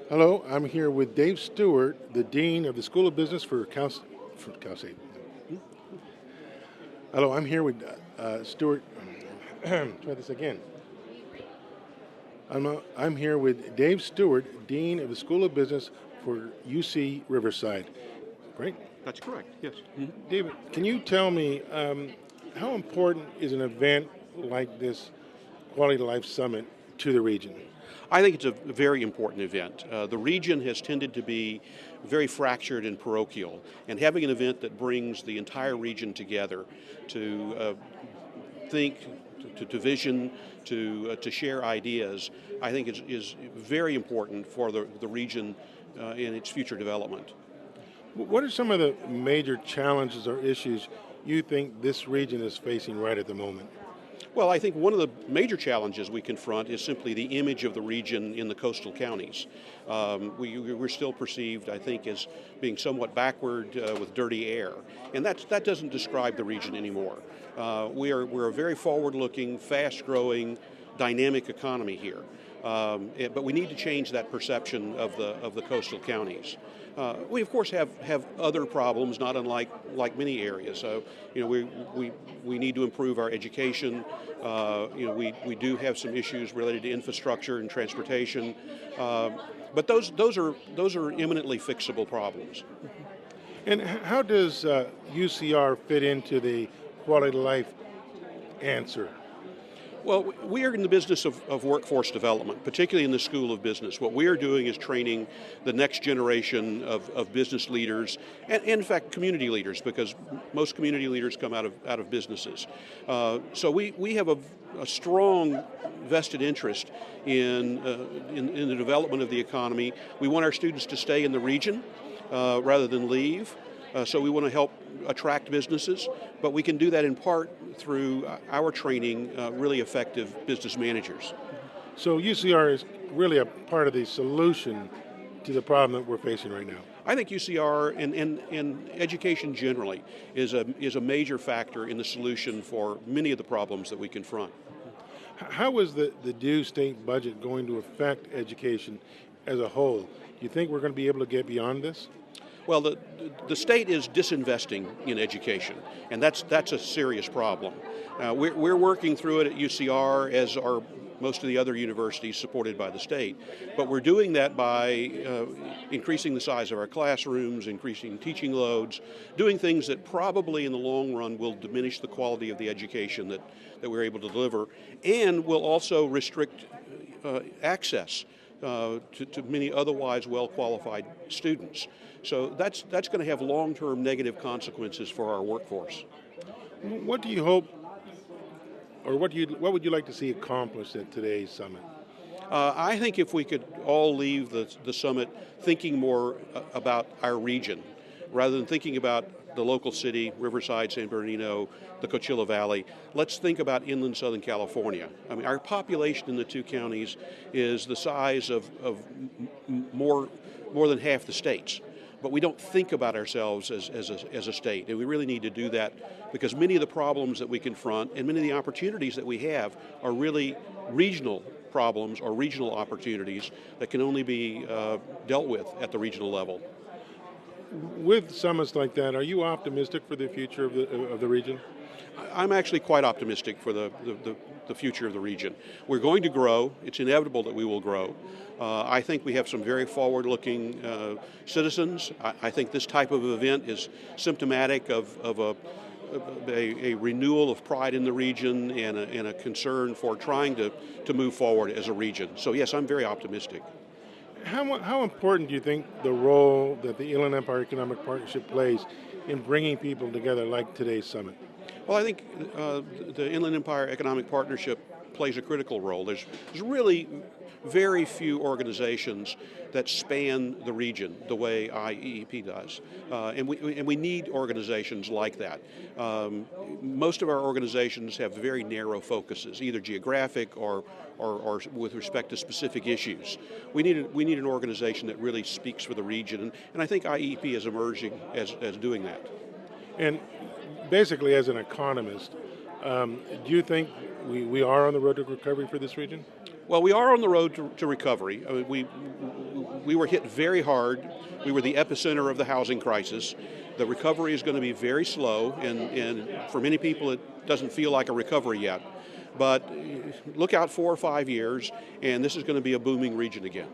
Hello, I'm here with Dave Stewart, the Dean of the School of Business for Cal State. Hello, I'm here with Stewart. Try this again. I'm here with Dave Stewart, Dean of the School of Business for UC Riverside. Right? That's correct, yes. David, can you tell me how important is an event like this Quality of Life Summit to the region? I think it's a very important event. The region has tended to be very fractured and parochial, and having an event that brings the entire region together to think, to vision, to share ideas, I think is very important for the region in its future development. What are some of the major challenges or issues you think this region is facing right at the moment? Well, I think one of the major challenges we confront is simply the image of the region in the coastal counties. We're still perceived, I think, as being somewhat backward with dirty air, and that doesn't describe the region anymore. We're a very forward-looking, fast-growing, dynamic economy here, but we need to change that perception of the coastal counties. We of course have other problems, not unlike many areas. So we need to improve our education. We do have some issues related to infrastructure and transportation, but those are eminently fixable problems. And how does UCR fit into the quality of life answer? Well, we are in the business of workforce development, particularly in the School of Business. What we are doing is training the next generation of business leaders, and in fact community leaders, because most community leaders come out of businesses. So we have a strong vested interest in the development of the economy. We want our students to stay in the region rather than leave. So we want to help attract businesses, but we can do that in part through our training really effective business managers. So UCR is really a part of the solution to the problem that we're facing right now. I think UCR and education generally is a major factor in the solution for many of the problems that we confront. How is the due state budget going to affect education as a whole? Do you think we're going to be able to get beyond this? Well, the state is disinvesting in education, and that's a serious problem. We're working through it at UCR, as are most of the other universities supported by the state, but we're doing that by increasing the size of our classrooms, increasing teaching loads, doing things that probably in the long run will diminish the quality of the education that we're able to deliver, and will also restrict access to many otherwise well-qualified students. So that's going to have long-term negative consequences for our workforce. What do you hope, or what would you like to see accomplished at today's summit? I think if we could all leave the summit thinking more about our region, rather than thinking about the local city, Riverside, San Bernardino, the Coachella Valley, let's think about inland Southern California. I mean, our population in the two counties is the size of more than half the states. But we don't think about ourselves as a state, and we really need to do that because many of the problems that we confront and many of the opportunities that we have are really regional problems or regional opportunities that can only be dealt with at the regional level. With summits like that, are you optimistic for the future of the region? I'm actually quite optimistic for the future of the region. We're going to grow. It's inevitable that we will grow. I think we have some very forward-looking citizens. I think this type of event is symptomatic of a renewal of pride in the region and a concern for trying to move forward as a region. So yes, I'm very optimistic. How important do you think the role that the Inland Empire Economic Partnership plays in bringing people together like today's summit? Well, I think the Inland Empire Economic Partnership plays a critical role. There's really very few organizations that span the region the way IEEP does, and we need organizations like that. Most of our organizations have very narrow focuses, either geographic or with respect to specific issues. We need an organization that really speaks for the region, and I think IEEP is emerging as doing that. And basically, as an economist, do you think we are on the road to recovery for this region? Well, we are on the road to recovery. I mean, we were hit very hard. We were the epicenter of the housing crisis. The recovery is going to be very slow, and for many people it doesn't feel like a recovery yet. But look out 4 or 5 years, and this is going to be a booming region again.